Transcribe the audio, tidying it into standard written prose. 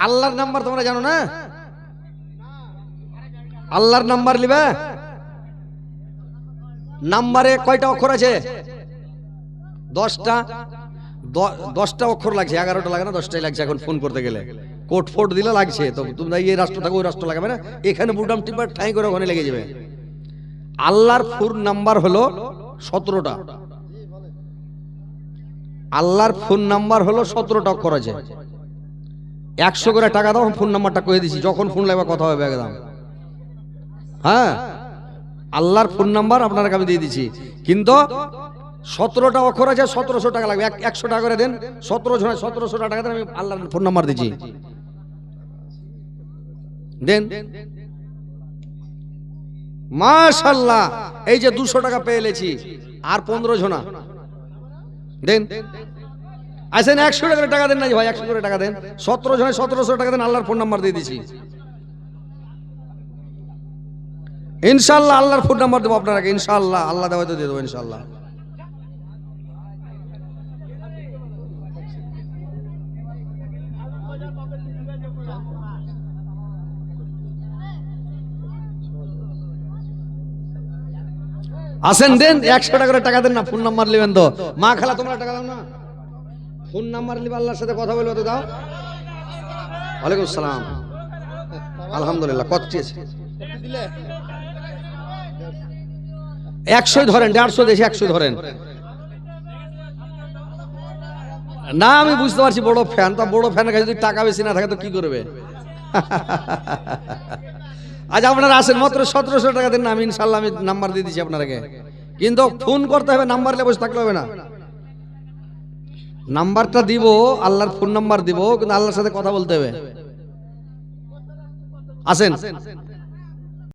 আল্লাহর নাম্বার তোমরা জানো না? আল্লাহর নাম্বার লিবে, নাম্বারে কয়টা অক্ষর আছে? 10টা। 10টা অক্ষর লাগছে, 11টা লাগে না, 10টাই লাগছে এখন ফোন করতে গেলে। কোড ফোড দিলে লাগছে, তো তোমরা এই রাষ্ট্র থাকো ওই রাষ্ট্র লাগাবে না, এখানে বুটাম টিপার ঠাই করে ওখানে লেগে যাবে। আল্লাহর ফোন নাম্বার হলো 17টা। আল্লাহর ফোন নাম্বার হলো 17টা অক্ষর আছে। 100 করে টাকা দাও, ফোন নাম্বারটা কয়ে দিছি, যখন ফোন লাগবে কথা হবে একদম। হ্যাঁ, আল্লাহর ফোন নাম্বার আপনাকে আমি দিয়ে দিচ্ছি, কিন্তু 17টা অক্ষর আছে, 1700 টাকা লাগবে। 100 টাকা করে দেন, 1700 টাকা দেন, আমি আল্লাহর ফোন নাম্বার দিচ্ছি, দেন। মাশাআল্লাহ, এই যে 200 টাকা পেয়ে এলেছি, আর 15 জনা দেন। আসেন 100 করে টাকা দেন না ভাই, 100 করে টাকা দেন, 17 জনে 1700 টাকা দেন, আল্লাহর ফোন নাম্বার দিয়ে দিচ্ছি ইনশাআল্লাহ। আল্লাহর ফোন নাম্বার দেবো আপনাকে ইনশাআল্লাহ, আল্লাহ দেওয়া তো দিয়ে দেবো ইনশাআল্লাহ। আসেন দেন, 100 টাকা করে টাকা দেন না, ফোন নাম্বার নেবেন তো। মা খালা তোমরা টাকা দাও না, ফোন নাম্বার নিবে, আল্লাহর সাথে কথা বলবে তো দাও। ওয়ালাইকুম সালাম, আলহামদুলিল্লাহ। কত চেয়েছে? 100 ধরেন, 150 দেশে 100 ধরেন না। আমি বুঝতে পারছি বড় ফ্যান, তা বড় ফ্যানের কাছে যদি টাকা বেশি না থাকে তো কি করবে? আজ আপনারা আসেন, মাত্র 1700 টাকা দেন না, আমি ইনশাআল্লাহ আমি নাম্বার দিয়ে দিচ্ছি আপনাকে, কিন্তু ফোন করতে হবে, নাম্বার নিয়ে বসে থাকলে হবে না। নাম্বারটা দিব, আল্লাহর ফোন নাম্বার দিব, কিন্তু আল্লাহর সাথে কথা বলতে হবে। আসেন।